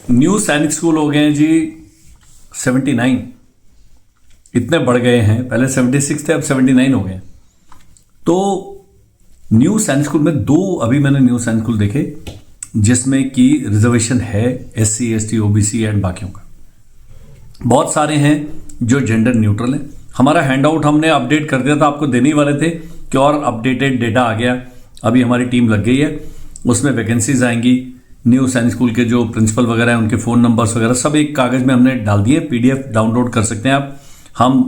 New सैनिक school हो गए हैं जी 79। इतने बढ़ गए हैं, पहले 76 थे, अब 79 हो गए। तो न्यू सैनिक स्कूल में अभी मैंने न्यू सैनिक स्कूल देखे जिसमें कि रिजर्वेशन है SC ST OBC एंड बाकियों का। बहुत सारे हैं जो जेंडर न्यूट्रल है। हमारा हैंडआउट हमने अपडेट कर दिया था, आपको देने ही वाले थे कि और अपडेटेड डेटा आ गया। अभी हमारी टीम लग गई है, उसमें वैकेंसीज आएंगी। न्यू सैनिक स्कूल के जो प्रिंसिपल वगैरह हैं उनके फ़ोन नंबर्स वगैरह सब एक कागज़ में हमने डाल दिए। PDF डाउनलोड कर सकते हैं आप। हम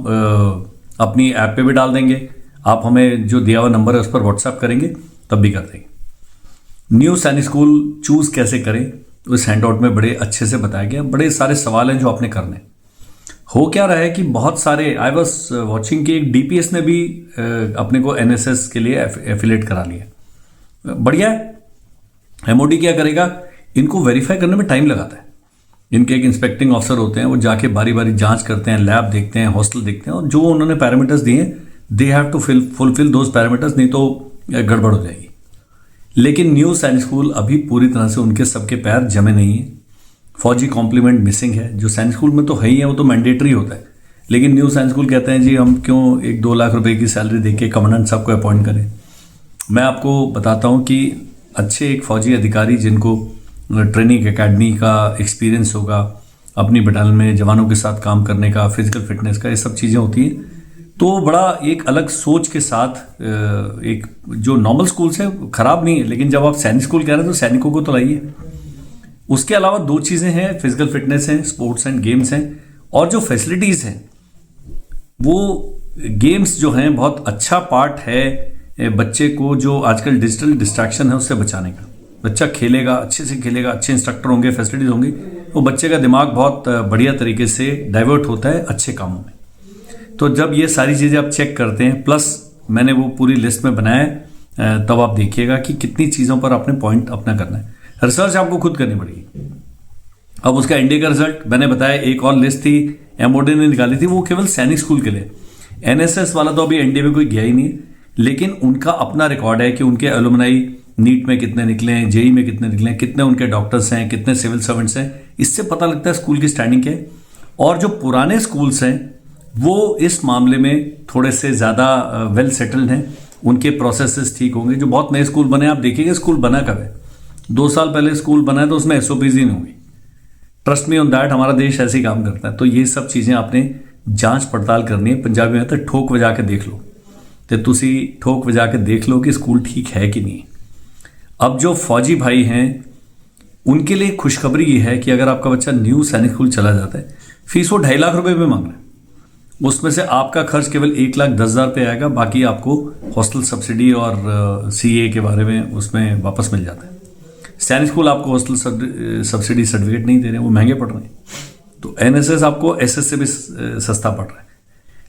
अपनी ऐप पे भी डाल देंगे। आप हमें जो दिया हुआ नंबर है उस पर व्हाट्सएप करेंगे तब भी कर देंगे। न्यू सैनिक स्कूल चूज़ कैसे करें उस हैंडआउट में बड़े अच्छे से बताया गया। बड़े सारे सवाल हैं जो आपने करने। हो क्या रहा है कि बहुत सारे आई वॉज वॉचिंग कि एक DPS ने भी अपने को NSS के लिए एफिलेट करा लिया। बढ़िया है। MOD क्या करेगा, इनको वेरीफाई करने में टाइम लगाता है। इनके एक इंस्पेक्टिंग ऑफिसर होते हैं, वो जाके बारी बारी जांच करते हैं, लैब देखते हैं, हॉस्टल देखते हैं, और जो उन्होंने पैरामीटर्स दिए they have to fulfil those parameters, नहीं तो गड़बड़ हो जाएगी। लेकिन न्यू सैनिक स्कूल अभी पूरी तरह से उनके सबके पैर जमे नहीं है। फौजी कॉम्प्लीमेंट मिसिंग है, जो सैनिक स्कूल में तो है ही है, वो तो मैंडेटरी होता है। लेकिन न्यू सैनिक स्कूल कहते हैं जी हम क्यों 1-2 लाख रुपए की सैलरी देके कमांडेंट साहब को अपॉइंट करें। मैं आपको बताता हूँ कि अच्छे एक फौजी अधिकारी जिनको ट्रेनिंग एकेडमी का एक्सपीरियंस होगा, अपनी बटालियन में जवानों के साथ काम करने का, फिजिकल फिटनेस का, ये सब चीज़ें होती हैं, तो बड़ा एक अलग सोच के साथ एक जो नॉर्मल स्कूल से खराब नहीं है, लेकिन जब आप सैनिक स्कूल कह रहे हैं तो सैनिकों को तो लाइए। उसके अलावा 2 चीज़ें हैं, फिजिकल फिटनेस है, स्पोर्ट्स एंड गेम्स हैं, और जो फैसिलिटीज़ हैं वो गेम्स जो हैं बहुत अच्छा पार्ट है बच्चे को, जो आजकल डिजिटल डिस्ट्रैक्शन है उससे बचाने का। बच्चा खेलेगा, अच्छे से खेलेगा, अच्छे इंस्ट्रक्टर होंगे, फैसिलिटीज़ होंगी, तो बच्चे का दिमाग बहुत बढ़िया तरीके से डाइवर्ट होता है अच्छे कामों में। तो जब ये सारी चीज़ें आप चेक करते हैं, प्लस मैंने वो पूरी लिस्ट में बनाया है, तब आप देखिएगा कि कितनी चीज़ों पर आपने पॉइंट अपना करना है। रिसर्च आपको खुद करनी पड़ेगी। अब उसका NDA का रिजल्ट मैंने बताया, एक और लिस्ट थी MOD ने निकाली थी, वो केवल सैनिक स्कूल के लिए। NSS वाला तो अभी NDA में कोई गया ही नहीं है, लेकिन उनका अपना रिकॉर्ड है कि उनके एलुमनाई नीट में कितने निकले हैं, JEE में कितने निकले हैं, कितने उनके डॉक्टर्स हैं, कितने सिविल सर्वेंट्स हैं। इससे पता लगता है स्कूल की स्टैंडिंग क्या है। और जो पुराने स्कूल्स हैं वो इस मामले में थोड़े से ज़्यादा वेल सेटल्ड हैं, उनके प्रोसेसेस ठीक होंगे। जो बहुत नए स्कूल बने, आप देखिएगा स्कूल बना कब है, 2 साल पहले स्कूल बना है तो उसमें SOPs ही नहीं होंगी। ट्रस्ट मी ऑन दैट, हमारा देश ऐसे ही काम करता है। तो ये सब चीज़ें आपने जांच पड़ताल करनी है। पंजाबी में तो ठोक बजा के देख लो, तो तुसी ठोक बजा के देख लो कि स्कूल ठीक है कि नहीं। अब जो फौजी भाई हैं उनके लिए खुशखबरी ये है कि अगर आपका बच्चा न्यू सैनिक स्कूल चला जाता है, फीस वो 2.5 लाख रुपए में मांग रहा है, उसमें से आपका खर्च केवल 1,10,000 पे आएगा। बाकी आपको हॉस्टल सब्सिडी और CA के बारे में उसमें वापस मिल जाता है। सैनिक स्कूल आपको हॉस्टल सब्सिडी सर्टिफिकेट नहीं दे रहे हैं, वो महंगे पड़ रहे हैं। तो NSS आपको SS से भी सस्ता पड़ रहा है।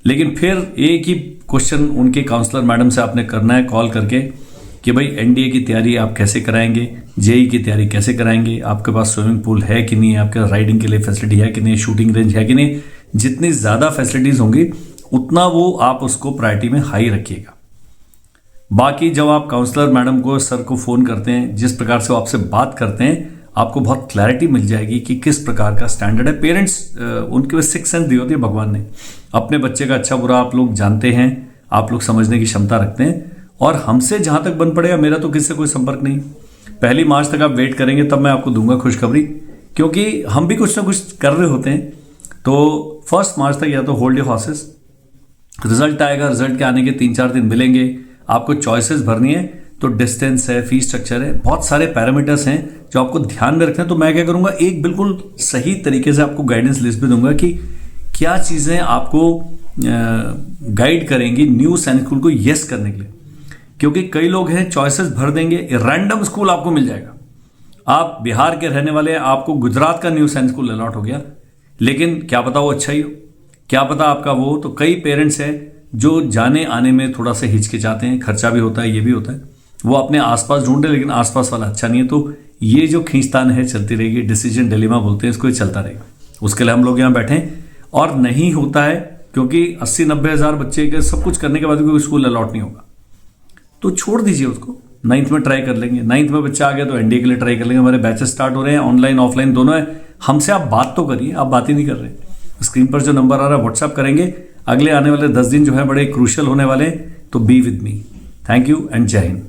लेकिन फिर एक ही क्वेश्चन उनके काउंसलर मैडम से आपने करना है कॉल करके कि भाई NDA की तैयारी आप कैसे कराएंगे, JEE की तैयारी कैसे कराएंगे, आपके पास स्विमिंग पूल है कि नहीं, आपके राइडिंग के लिए फैसिलिटी है कि नहीं, शूटिंग रेंज है कि नहीं। जितनी ज़्यादा फैसिलिटीज़ होंगी उतना वो आप उसको प्रायोरिटी में हाई रखिएगा। बाकी जब आप काउंसलर मैडम को, सर को फ़ोन करते हैं, जिस प्रकार से वो आपसे बात करते हैं, आपको बहुत क्लैरिटी मिल जाएगी कि किस प्रकार का स्टैंडर्ड है। पेरेंट्स उनके पास 6 सेंस दी होती है भगवान ने। अपने बच्चे का अच्छा बुरा आप लोग जानते हैं, आप लोग समझने की क्षमता रखते हैं। और हमसे जहाँ तक बन पड़ेगा, मेरा तो किससे कोई संपर्क नहीं। 1 मार्च तक आप वेट करेंगे तब मैं आपको दूंगा खुशखबरी, क्योंकि हम भी कुछ ना कुछ कर रहे होते हैं। तो 1 मार्च तक या तो होल्ड योर हॉर्सेस, रिजल्ट आएगा, रिजल्ट के आने के 3-4 दिन मिलेंगे, आपको चॉइसेस भरनी है। तो डिस्टेंस है, फीस स्ट्रक्चर है, बहुत सारे पैरामीटर्स हैं जो आपको ध्यान में रखना है। तो मैं क्या करूंगा, एक बिल्कुल सही तरीके से आपको गाइडेंस लिस्ट भी दूंगा कि क्या चीज़ें आपको गाइड करेंगी न्यू सैनिक स्कूल को येस करने के लिए। क्योंकि कई लोग हैं चॉइसेस भर देंगे, रैंडम स्कूल आपको मिल जाएगा। आप बिहार के रहने वाले हैं, आपको गुजरात का न्यू सैनिक स्कूल अलॉट हो गया, लेकिन क्या पता वो अच्छा ही हो, क्या पता आपका वो। तो कई पेरेंट्स हैं जो जाने आने में थोड़ा सा हिचकिचाते हैं, खर्चा भी होता है, ये भी होता है, वो अपने आसपास ढूंढे, लेकिन आसपास वाला अच्छा नहीं है। तो ये जो खींचतान है चलती रहेगी, डिसीजन डिलेमा बोलते हैं इसको, ये चलता रहेगा। उसके लिए हम लोग यहाँ बैठे हैं। और नहीं होता है क्योंकि 80-90 हज़ार बच्चे के सब कुछ करने के बाद भी कोई स्कूल अलॉट नहीं होगा, तो छोड़ दीजिए उसको। 9th में ट्राई कर लेंगे, 9th में बच्चा आ गया तो NDA के लिए ट्राई कर लेंगे। हमारे बैचेस स्टार्ट हो रहे हैं, ऑनलाइन ऑफलाइन दोनों है। हमसे आप बात तो करिए, आप बात ही नहीं कर रहे। स्क्रीन पर जो नंबर आ रहा है व्हाट्सअप करेंगे। अगले आने वाले 10 दिन जो है बड़े क्रूशियल होने वाले हैं, तो be with me. Thank you and जय हिंद।